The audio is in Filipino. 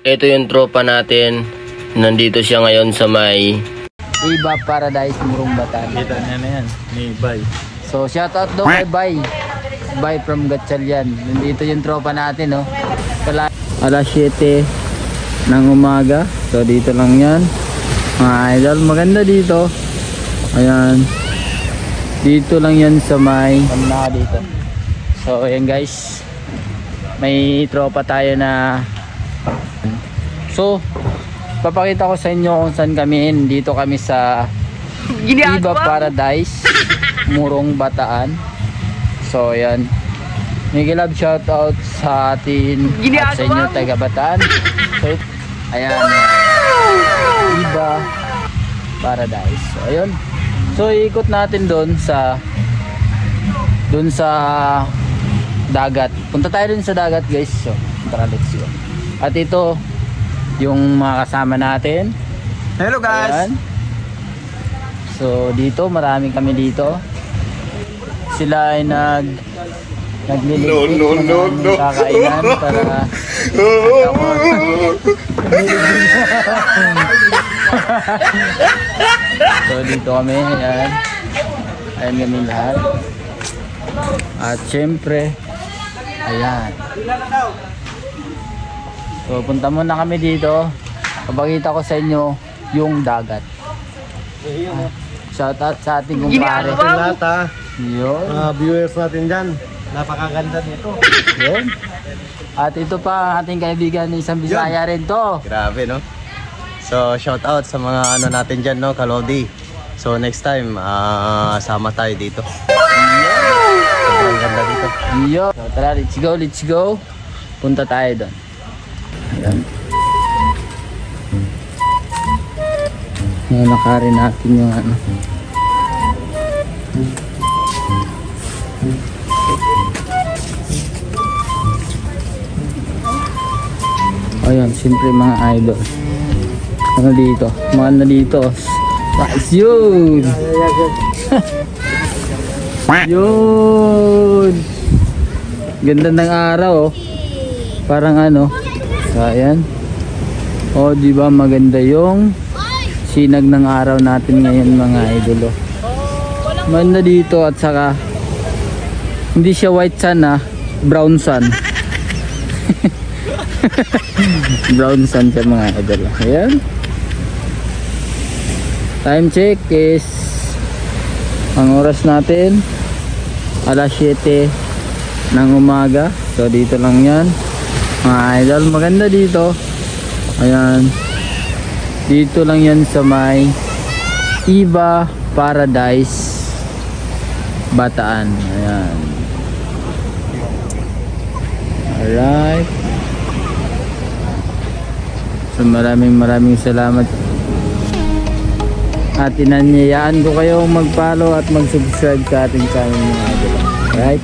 ito yung tropa natin. Nandito siya ngayon sa may Iba Paradise, Murong Bataan. Kita niya na yan, ni Bay. So shoutout daw kay Bay. Bay from Gatchalian. Nandito yung tropa natin, no. Alas 7 ng umaga. So dito lang yan. Mga idol, maganda dito. Ayan. Dito lang yan sa may dito. So ayan guys. May tropa tayo na. So papakita ko sa inyo kung saan kami. Dito kami sa Iba Paradise, Murong Bataan. So ayan. Mega love shoutout sa atin at sa inyo taga Bataan. So ayan. Iba Paradise. So ayun. So iikot natin doon sa dagat. Punta tayo dun sa dagat guys. So tara, let's go. At ito yung mga kasama natin. Hello guys. Ayan. So dito marami kami dito. Sila ay nagliligpit ng kakainan para so dito kami, ayan. Ayan kami lahat. At syempre ayan. So punta muna kami dito. Papakita ko sa inyo yung dagat. Shoutout sa ating kumpare. Lahat Yun. viewers natin dyan. Napakaganda nito. Yun. At ito pa ang ating kaibigan, isang Bisaya rin to. Grabe, no? So, shout out sa mga ano natin dyan, no? Kalodi. So, next time, sama tayo dito. Sobrang ganda dito. Yo. So, tara, let's go, let's go. Punta tayo doon. Ayan. Ayan, nakarin natin yung ano. Ayan, siyempre mga idol. Ano dito? Mga na dito. Nice yun! Yun! Ganda ng araw, oh. Parang ano. So, ayan. Oh, di ba maganda yung sinag ng araw natin ngayon mga idol, oh. Maganda dito at saka hindi siya white sun, ah. Brown sun. Brown sun siya mga idol. Ayan. Time check is ang oras natin alas 7 ng umaga. So dito lang yan mga idol. Maganda dito. Ayan. Dito lang yan sa may Iba Paradise, Bataan. Ayan. Alright. So maraming salamat. At inanyayaan ko kayong mag-follow at mag-subscribe sa ating channel mga idol. Alright.